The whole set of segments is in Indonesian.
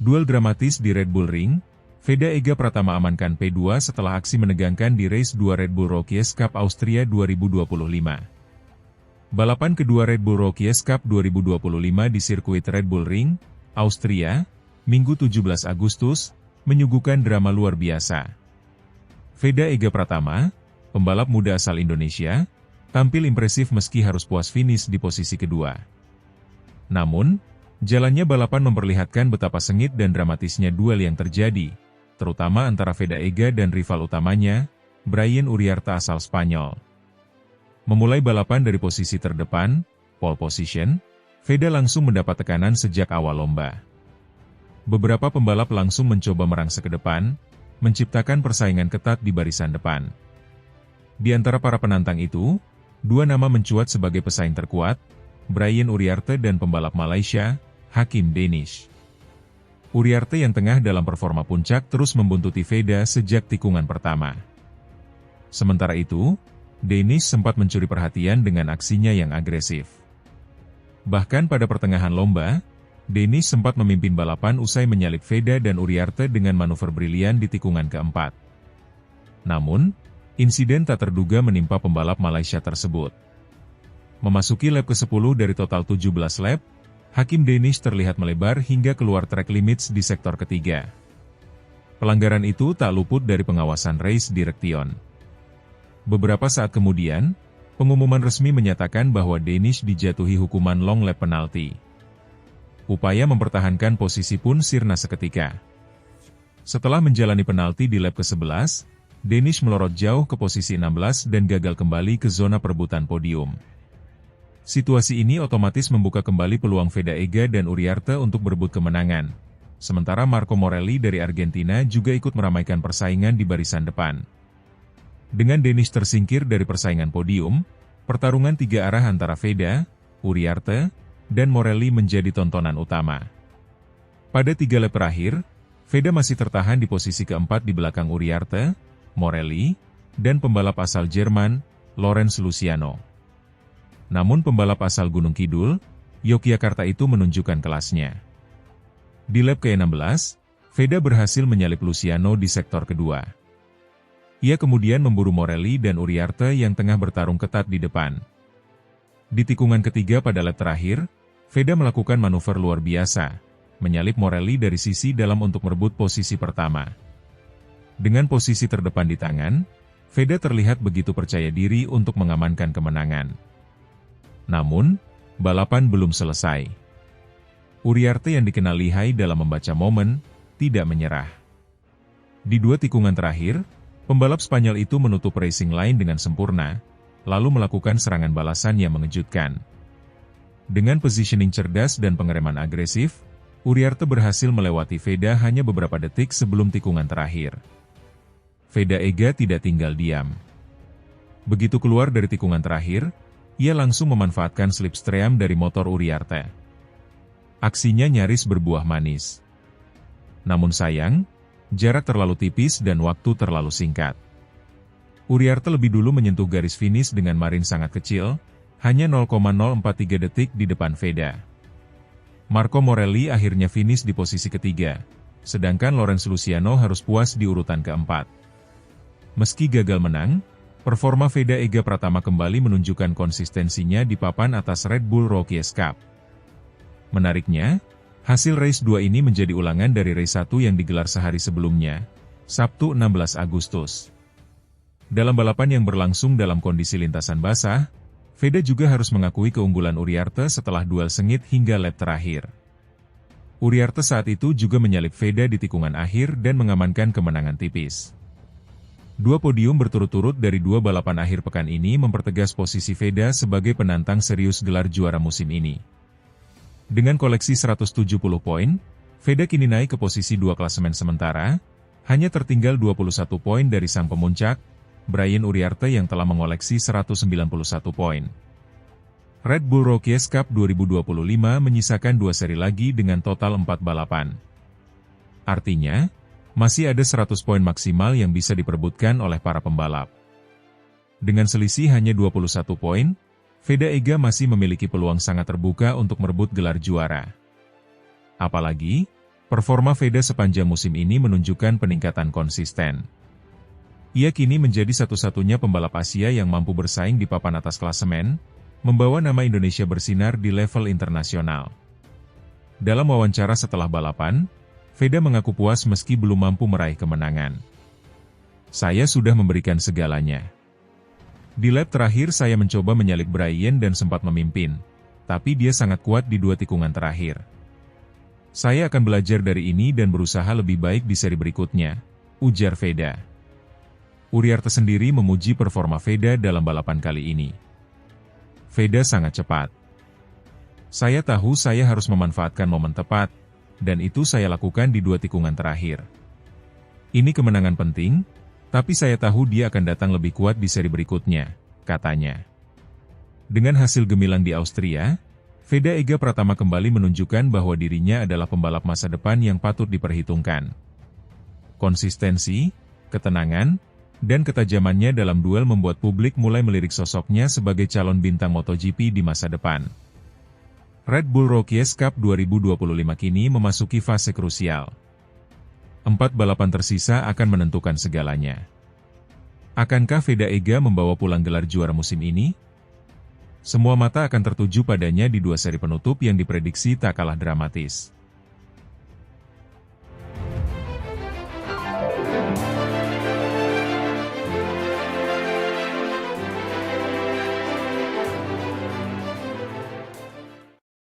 Duel dramatis di Red Bull Ring, Veda Ega Pratama amankan P2 setelah aksi menegangkan di Race 2 Red Bull Rookies Cup Austria 2025. Balapan kedua Red Bull Rookies Cup 2025 di sirkuit Red Bull Ring, Austria, Minggu 17 Agustus, menyuguhkan drama luar biasa. Veda Ega Pratama, pembalap muda asal Indonesia, tampil impresif meski harus puas finish di posisi kedua. Namun, jalannya balapan memperlihatkan betapa sengit dan dramatisnya duel yang terjadi, terutama antara Veda Ega dan rival utamanya, Brian Uriarte asal Spanyol. Memulai balapan dari posisi terdepan, pole position, Veda langsung mendapat tekanan sejak awal lomba. Beberapa pembalap langsung mencoba merangsek ke depan, menciptakan persaingan ketat di barisan depan. Di antara para penantang itu, dua nama mencuat sebagai pesaing terkuat, Brian Uriarte dan pembalap Malaysia, Hakim Danish. Uriarte yang tengah dalam performa puncak terus membuntuti Veda sejak tikungan pertama. Sementara itu, Danish sempat mencuri perhatian dengan aksinya yang agresif. Bahkan pada pertengahan lomba, Danish sempat memimpin balapan usai menyalip Veda dan Uriarte dengan manuver brilian di tikungan keempat. Namun, insiden tak terduga menimpa pembalap Malaysia tersebut. Memasuki lap ke-10 dari total 17 lap, Hakim Danish terlihat melebar hingga keluar track limits di sektor ketiga. Pelanggaran itu tak luput dari pengawasan race direction. Beberapa saat kemudian, pengumuman resmi menyatakan bahwa Danish dijatuhi hukuman long lap penalti. Upaya mempertahankan posisi pun sirna seketika. Setelah menjalani penalti di lap ke-11, Danish melorot jauh ke posisi 16 dan gagal kembali ke zona perebutan podium. Situasi ini otomatis membuka kembali peluang Veda Ega dan Uriarte untuk berebut kemenangan. Sementara Marco Morelli dari Argentina juga ikut meramaikan persaingan di barisan depan. Dengan Danish tersingkir dari persaingan podium, pertarungan tiga arah antara Veda, Uriarte, dan Morelli menjadi tontonan utama. Pada 3 lap terakhir, Veda masih tertahan di posisi keempat di belakang Uriarte, Morelli, dan pembalap asal Jerman, Lorenz Luciano. Namun pembalap asal Gunung Kidul, Yogyakarta itu menunjukkan kelasnya. Di lap ke-16, Veda berhasil menyalip Luciano di sektor kedua. Ia kemudian memburu Morelli dan Uriarte yang tengah bertarung ketat di depan. Di tikungan ketiga pada lap terakhir, Veda melakukan manuver luar biasa, menyalip Morelli dari sisi dalam untuk merebut posisi pertama. Dengan posisi terdepan di tangan, Veda terlihat begitu percaya diri untuk mengamankan kemenangan. Namun, balapan belum selesai. Uriarte yang dikenal lihai dalam membaca momen, tidak menyerah. Di 2 tikungan terakhir, pembalap Spanyol itu menutup racing line dengan sempurna, lalu melakukan serangan balasan yang mengejutkan. Dengan positioning cerdas dan pengereman agresif, Uriarte berhasil melewati Veda hanya beberapa detik sebelum tikungan terakhir. Veda Ega tidak tinggal diam. Begitu keluar dari tikungan terakhir, ia langsung memanfaatkan slipstream dari motor Uriarte. Aksinya nyaris berbuah manis. Namun sayang, jarak terlalu tipis dan waktu terlalu singkat. Uriarte lebih dulu menyentuh garis finish dengan margin sangat kecil, hanya 0,043 detik di depan Veda. Marco Morelli akhirnya finish di posisi ketiga, sedangkan Lorenz Luciano harus puas di urutan keempat. Meski gagal menang, performa Veda Ega Pratama kembali menunjukkan konsistensinya di papan atas Red Bull Rookies Cup. Menariknya, hasil race 2 ini menjadi ulangan dari race 1 yang digelar sehari sebelumnya, Sabtu 16 Agustus. Dalam balapan yang berlangsung dalam kondisi lintasan basah, Veda juga harus mengakui keunggulan Uriarte setelah duel sengit hingga lap terakhir. Uriarte saat itu juga menyalip Veda di tikungan akhir dan mengamankan kemenangan tipis. 2 podium berturut-turut dari 2 balapan akhir pekan ini mempertegas posisi Veda sebagai penantang serius gelar juara musim ini. Dengan koleksi 170 poin, Veda kini naik ke posisi 2 klasemen sementara, hanya tertinggal 21 poin dari sang pemuncak, Brian Uriarte yang telah mengoleksi 191 poin. Red Bull Rookies Cup 2025 menyisakan 2 seri lagi dengan total 4 balapan. Artinya, masih ada 100 poin maksimal yang bisa diperebutkan oleh para pembalap. Dengan selisih hanya 21 poin, Veda Ega masih memiliki peluang sangat terbuka untuk merebut gelar juara. Apalagi, Performa Veda sepanjang musim ini menunjukkan peningkatan konsisten. Ia kini menjadi satu-satunya pembalap Asia yang mampu bersaing di papan atas klasemen, membawa nama Indonesia bersinar di level internasional. Dalam wawancara setelah balapan, Veda mengaku puas meski belum mampu meraih kemenangan. "Saya sudah memberikan segalanya. Di lap terakhir saya mencoba menyalip Brian dan sempat memimpin, tapi dia sangat kuat di 2 tikungan terakhir. Saya akan belajar dari ini dan berusaha lebih baik di seri berikutnya," ujar Veda. Uriarte sendiri memuji performa Veda dalam balapan kali ini. "Veda sangat cepat. Saya tahu saya harus memanfaatkan momen tepat, dan itu saya lakukan di 2 tikungan terakhir. Ini kemenangan penting, tapi saya tahu dia akan datang lebih kuat di seri berikutnya," katanya. Dengan hasil gemilang di Austria, Veda Ega Pratama kembali menunjukkan bahwa dirinya adalah pembalap masa depan yang patut diperhitungkan. Konsistensi, ketenangan, dan ketajamannya dalam duel membuat publik mulai melirik sosoknya sebagai calon bintang MotoGP di masa depan. Red Bull Rookies Cup 2025 kini memasuki fase krusial. 4 balapan tersisa akan menentukan segalanya. Akankah Veda Ega membawa pulang gelar juara musim ini? Semua mata akan tertuju padanya di 2 seri penutup yang diprediksi tak kalah dramatis.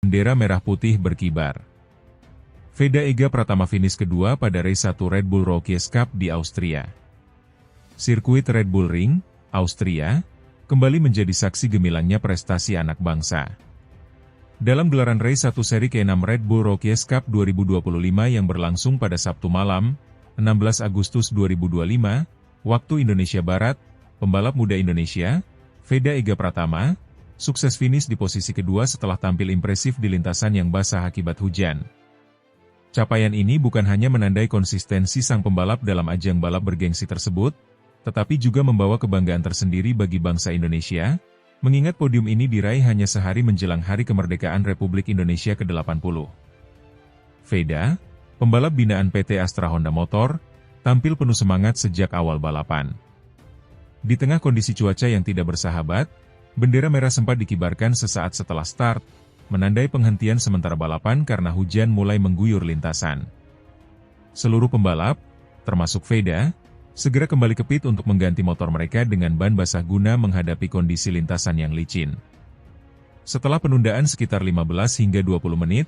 Bendera merah putih berkibar. Veda Ega Pratama finish kedua pada race 1 Red Bull Rookies Cup di Austria. Sirkuit Red Bull Ring, Austria, kembali menjadi saksi gemilangnya prestasi anak bangsa. Dalam gelaran race 1 seri ke-6 Red Bull Rookies Cup 2025 yang berlangsung pada Sabtu malam, 16 Agustus 2025, waktu Indonesia Barat, pembalap muda Indonesia, Veda Ega Pratama, sukses finish di posisi kedua setelah tampil impresif di lintasan yang basah akibat hujan. Capaian ini bukan hanya menandai konsistensi sang pembalap dalam ajang balap bergengsi tersebut, tetapi juga membawa kebanggaan tersendiri bagi bangsa Indonesia, mengingat podium ini diraih hanya sehari menjelang Hari Kemerdekaan Republik Indonesia ke-80. Veda, pembalap binaan PT Astra Honda Motor, tampil penuh semangat sejak awal balapan. Di tengah kondisi cuaca yang tidak bersahabat, bendera merah sempat dikibarkan sesaat setelah start, menandai penghentian sementara balapan karena hujan mulai mengguyur lintasan. Seluruh pembalap, termasuk Veda, segera kembali ke pit untuk mengganti motor mereka dengan ban basah guna menghadapi kondisi lintasan yang licin. Setelah penundaan sekitar 15 hingga 20 menit,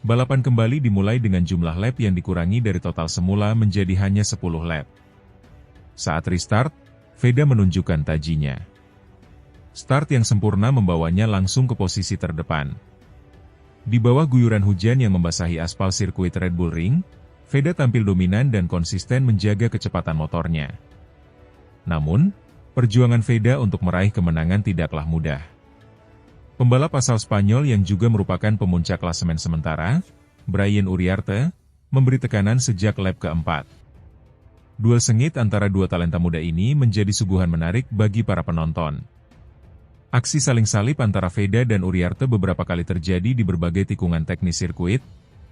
balapan kembali dimulai dengan jumlah lap yang dikurangi dari total semula menjadi hanya 10 lap. Saat restart, Veda menunjukkan tajinya. Start yang sempurna membawanya langsung ke posisi terdepan. Di bawah guyuran hujan yang membasahi aspal sirkuit Red Bull Ring, Veda tampil dominan dan konsisten menjaga kecepatan motornya. Namun, perjuangan Veda untuk meraih kemenangan tidaklah mudah. Pembalap asal Spanyol yang juga merupakan pemuncak klasemen sementara, Brian Uriarte, memberi tekanan sejak lap keempat. Duel sengit antara 2 talenta muda ini menjadi suguhan menarik bagi para penonton. Aksi saling salip antara Veda dan Uriarte beberapa kali terjadi di berbagai tikungan teknis sirkuit,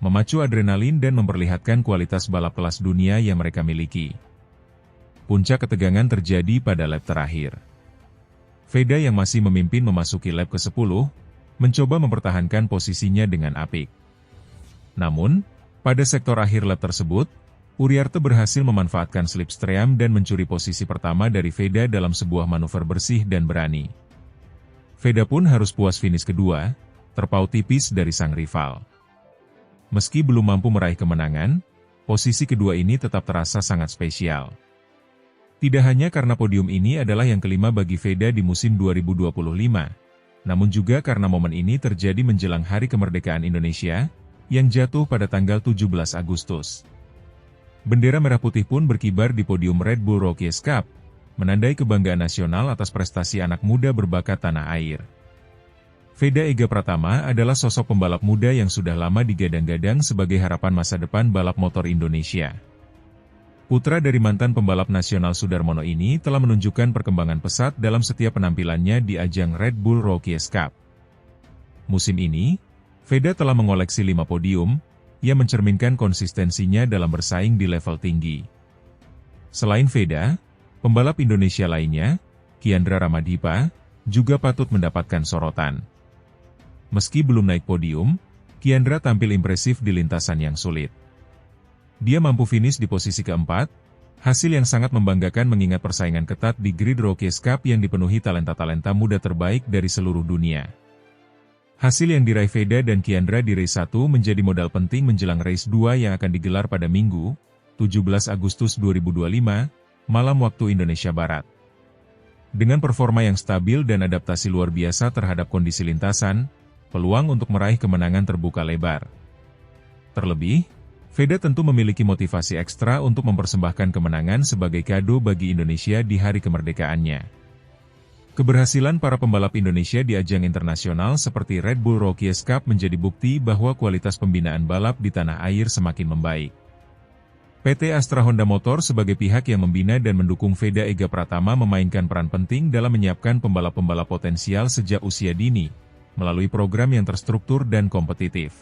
memacu adrenalin dan memperlihatkan kualitas balap kelas dunia yang mereka miliki. Puncak ketegangan terjadi pada lap terakhir. Veda yang masih memimpin memasuki lap ke-10, mencoba mempertahankan posisinya dengan apik. Namun, pada sektor akhir lap tersebut, Uriarte berhasil memanfaatkan slipstream dan mencuri posisi pertama dari Veda dalam sebuah manuver bersih dan berani. Veda pun harus puas finish kedua, terpaut tipis dari sang rival. Meski belum mampu meraih kemenangan, posisi kedua ini tetap terasa sangat spesial. Tidak hanya karena podium ini adalah yang kelima bagi Veda di musim 2025, namun juga karena momen ini terjadi menjelang Hari Kemerdekaan Indonesia, yang jatuh pada tanggal 17 Agustus. Bendera merah putih pun berkibar di podium Red Bull Rookies Cup, menandai kebanggaan nasional atas prestasi anak muda berbakat tanah air. Veda Ega Pratama adalah sosok pembalap muda yang sudah lama digadang-gadang sebagai harapan masa depan balap motor Indonesia. Putra dari mantan pembalap nasional Sudarmono ini telah menunjukkan perkembangan pesat dalam setiap penampilannya di ajang Red Bull Rookies Cup. Musim ini, Veda telah mengoleksi 5 podium, ia mencerminkan konsistensinya dalam bersaing di level tinggi. Selain Veda, pembalap Indonesia lainnya, Kiandra Ramadipa, juga patut mendapatkan sorotan. Meski belum naik podium, Kiandra tampil impresif di lintasan yang sulit. Dia mampu finish di posisi keempat, hasil yang sangat membanggakan mengingat persaingan ketat di Grid Rookies Cup yang dipenuhi talenta-talenta muda terbaik dari seluruh dunia. Hasil yang diraih Veda dan Kiandra di race 1 menjadi modal penting menjelang race 2 yang akan digelar pada Minggu, 17 Agustus 2025, malam waktu Indonesia Barat. Dengan performa yang stabil dan adaptasi luar biasa terhadap kondisi lintasan, peluang untuk meraih kemenangan terbuka lebar. Terlebih, Veda tentu memiliki motivasi ekstra untuk mempersembahkan kemenangan sebagai kado bagi Indonesia di hari kemerdekaannya. Keberhasilan para pembalap Indonesia di ajang internasional seperti Red Bull Rookies Cup menjadi bukti bahwa kualitas pembinaan balap di tanah air semakin membaik. PT Astra Honda Motor sebagai pihak yang membina dan mendukung Veda Ega Pratama memainkan peran penting dalam menyiapkan pembalap-pembalap potensial sejak usia dini, melalui program yang terstruktur dan kompetitif.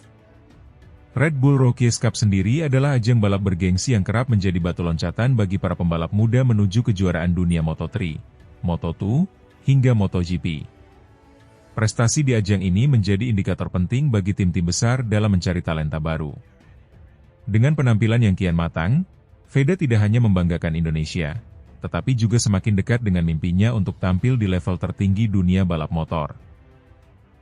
Red Bull Rookies Cup sendiri adalah ajang balap bergengsi yang kerap menjadi batu loncatan bagi para pembalap muda menuju kejuaraan dunia Moto3, Moto2, hingga MotoGP. Prestasi di ajang ini menjadi indikator penting bagi tim-tim besar dalam mencari talenta baru. Dengan penampilan yang kian matang, Veda tidak hanya membanggakan Indonesia, tetapi juga semakin dekat dengan mimpinya untuk tampil di level tertinggi dunia balap motor.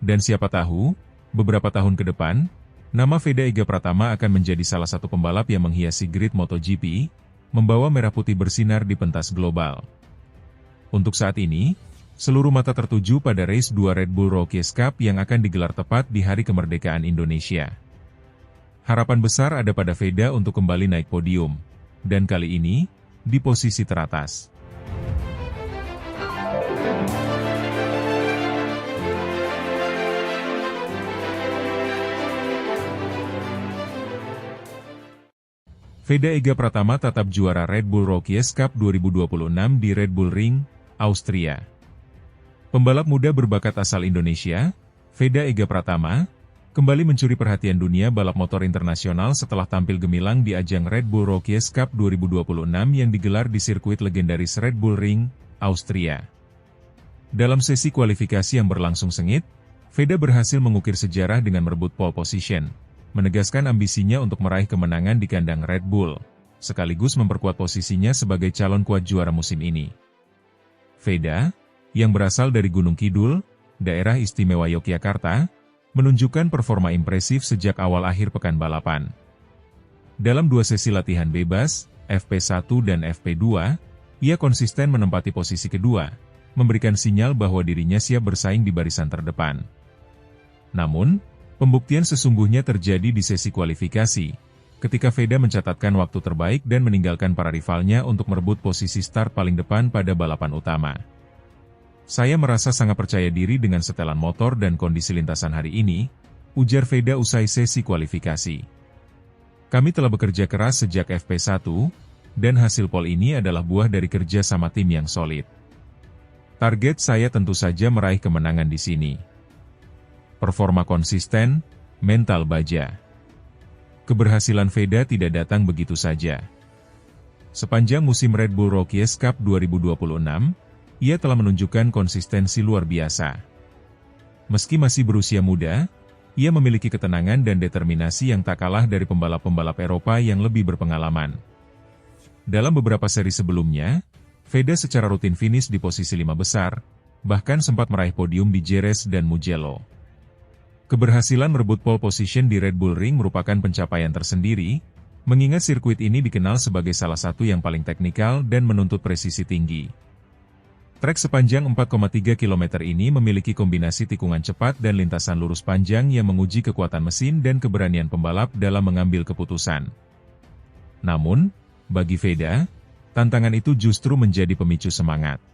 Dan siapa tahu, beberapa tahun ke depan, nama Veda Ega Pratama akan menjadi salah satu pembalap yang menghiasi grid MotoGP, membawa merah putih bersinar di pentas global. Untuk saat ini, seluruh mata tertuju pada race 2 Red Bull Rookies Cup yang akan digelar tepat di hari kemerdekaan Indonesia. Harapan besar ada pada Veda untuk kembali naik podium, dan kali ini, di posisi teratas. Veda Ega Pratama tetap juara Red Bull Rookies Cup 2026 di Red Bull Ring, Austria. Pembalap muda berbakat asal Indonesia, Veda Ega Pratama, kembali mencuri perhatian dunia balap motor internasional setelah tampil gemilang di ajang Red Bull Rookies Cup 2026 yang digelar di sirkuit legendaris Red Bull Ring, Austria. Dalam sesi kualifikasi yang berlangsung sengit, Veda berhasil mengukir sejarah dengan merebut pole position, menegaskan ambisinya untuk meraih kemenangan di kandang Red Bull, sekaligus memperkuat posisinya sebagai calon kuat juara musim ini. Veda, yang berasal dari Gunung Kidul, daerah istimewa Yogyakarta, menunjukkan performa impresif sejak awal akhir pekan balapan. Dalam 2 sesi latihan bebas, FP1 dan FP2, ia konsisten menempati posisi kedua, memberikan sinyal bahwa dirinya siap bersaing di barisan terdepan. Namun, pembuktian sesungguhnya terjadi di sesi kualifikasi, ketika Veda mencatatkan waktu terbaik dan meninggalkan para rivalnya untuk merebut posisi start paling depan pada balapan utama. Saya merasa sangat percaya diri dengan setelan motor dan kondisi lintasan hari ini, ujar Veda usai sesi kualifikasi. Kami telah bekerja keras sejak FP1, dan hasil pole ini adalah buah dari kerja sama tim yang solid. Target saya tentu saja meraih kemenangan di sini. Performa konsisten, mental baja. Keberhasilan Veda tidak datang begitu saja. Sepanjang musim Red Bull Rookies Cup 2026, ia telah menunjukkan konsistensi luar biasa. Meski masih berusia muda, ia memiliki ketenangan dan determinasi yang tak kalah dari pembalap-pembalap Eropa yang lebih berpengalaman. Dalam beberapa seri sebelumnya, Veda secara rutin finish di posisi 5 besar, bahkan sempat meraih podium di Jerez dan Mugello. Keberhasilan merebut pole position di Red Bull Ring merupakan pencapaian tersendiri, mengingat sirkuit ini dikenal sebagai salah satu yang paling teknikal dan menuntut presisi tinggi. Trek sepanjang 4,3 km ini memiliki kombinasi tikungan cepat dan lintasan lurus panjang yang menguji kekuatan mesin dan keberanian pembalap dalam mengambil keputusan. Namun, bagi Veda, tantangan itu justru menjadi pemicu semangat.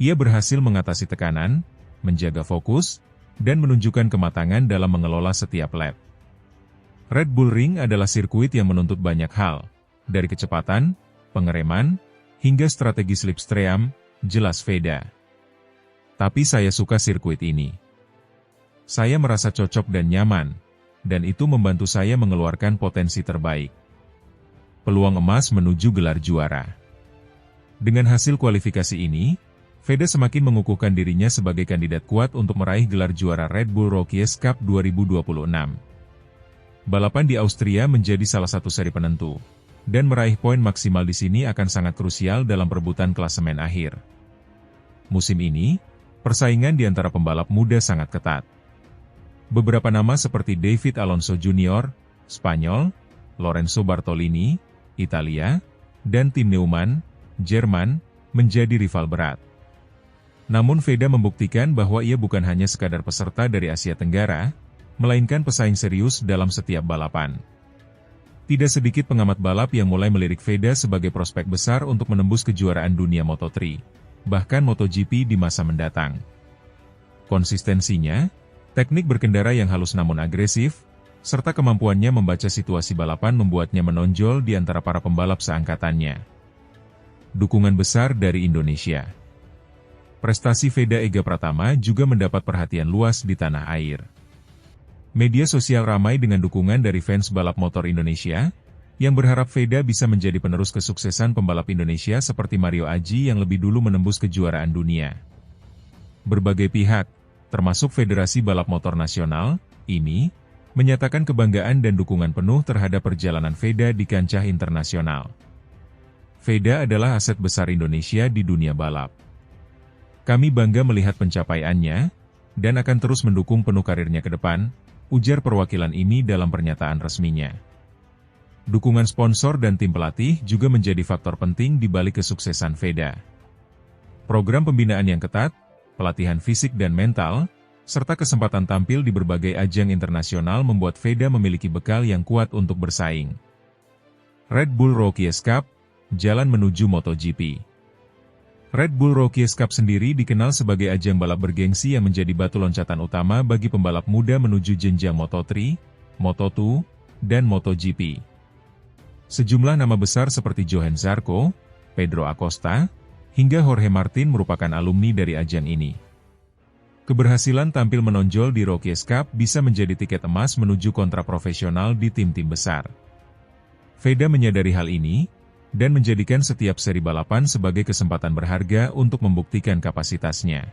Ia berhasil mengatasi tekanan, menjaga fokus, dan menunjukkan kematangan dalam mengelola setiap lap. Red Bull Ring adalah sirkuit yang menuntut banyak hal, dari kecepatan, pengereman, hingga strategi slipstream, jelas Veda. Tapi saya suka sirkuit ini. Saya merasa cocok dan nyaman, dan itu membantu saya mengeluarkan potensi terbaik. Peluang emas menuju gelar juara. Dengan hasil kualifikasi ini, Veda semakin mengukuhkan dirinya sebagai kandidat kuat untuk meraih gelar juara Red Bull Rookies Cup 2026. Balapan di Austria menjadi salah satu seri penentu, dan meraih poin maksimal di sini akan sangat krusial dalam perebutan klasemen akhir. Musim ini, persaingan di antara pembalap muda sangat ketat. Beberapa nama seperti David Alonso Jr., Spanyol, Lorenzo Bartolini, Italia, dan Tim Neumann, Jerman, menjadi rival berat. Namun Veda membuktikan bahwa ia bukan hanya sekadar peserta dari Asia Tenggara, melainkan pesaing serius dalam setiap balapan. Tidak sedikit pengamat balap yang mulai melirik Veda sebagai prospek besar untuk menembus kejuaraan dunia Moto3, bahkan MotoGP di masa mendatang. Konsistensinya, teknik berkendara yang halus namun agresif, serta kemampuannya membaca situasi balapan membuatnya menonjol di antara para pembalap seangkatannya. Dukungan besar dari Indonesia. Prestasi Veda Ega Pratama juga mendapat perhatian luas di tanah air. Media sosial ramai dengan dukungan dari fans balap motor Indonesia, yang berharap Veda bisa menjadi penerus kesuksesan pembalap Indonesia seperti Mario Aji yang lebih dulu menembus kejuaraan dunia. Berbagai pihak, termasuk Federasi Balap Motor Nasional, IMI, menyatakan kebanggaan dan dukungan penuh terhadap perjalanan Veda di kancah internasional. Veda adalah aset besar Indonesia di dunia balap. Kami bangga melihat pencapaiannya, dan akan terus mendukung penuh karirnya ke depan, ujar perwakilan IMI dalam pernyataan resminya. Dukungan sponsor dan tim pelatih juga menjadi faktor penting di balik kesuksesan Veda. Program pembinaan yang ketat, pelatihan fisik dan mental, serta kesempatan tampil di berbagai ajang internasional membuat Veda memiliki bekal yang kuat untuk bersaing. Red Bull Rookies Cup, jalan menuju MotoGP. Red Bull Rookies Cup sendiri dikenal sebagai ajang balap bergengsi yang menjadi batu loncatan utama bagi pembalap muda menuju jenjang Moto3, Moto2, dan MotoGP. Sejumlah nama besar seperti Johan Zarco, Pedro Acosta, hingga Jorge Martin merupakan alumni dari ajang ini. Keberhasilan tampil menonjol di Rookies Cup bisa menjadi tiket emas menuju kontrak profesional di tim-tim besar. Veda menyadari hal ini, dan menjadikan setiap seri balapan sebagai kesempatan berharga untuk membuktikan kapasitasnya.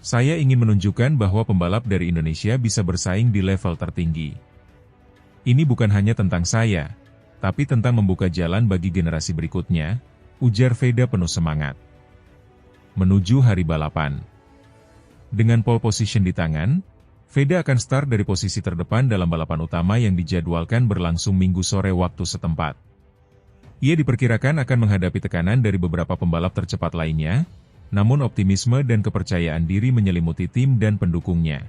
Saya ingin menunjukkan bahwa pembalap dari Indonesia bisa bersaing di level tertinggi. Ini bukan hanya tentang saya, tapi tentang membuka jalan bagi generasi berikutnya, ujar Veda penuh semangat. Menuju hari balapan. Dengan pole position di tangan, Veda akan start dari posisi terdepan dalam balapan utama yang dijadwalkan berlangsung Minggu sore waktu setempat. Ia diperkirakan akan menghadapi tekanan dari beberapa pembalap tercepat lainnya, namun optimisme dan kepercayaan diri menyelimuti tim dan pendukungnya.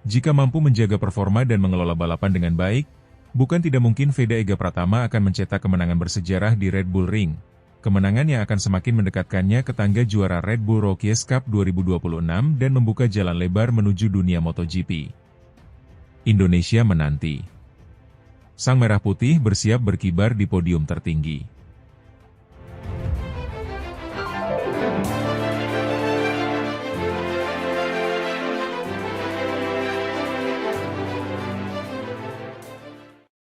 Jika mampu menjaga performa dan mengelola balapan dengan baik, bukan tidak mungkin Veda Ega Pratama akan mencetak kemenangan bersejarah di Red Bull Ring, kemenangan yang akan semakin mendekatkannya ke tangga juara Red Bull Rookies Cup 2026 dan membuka jalan lebar menuju dunia MotoGP. Indonesia menanti. Sang Merah Putih bersiap berkibar di podium tertinggi.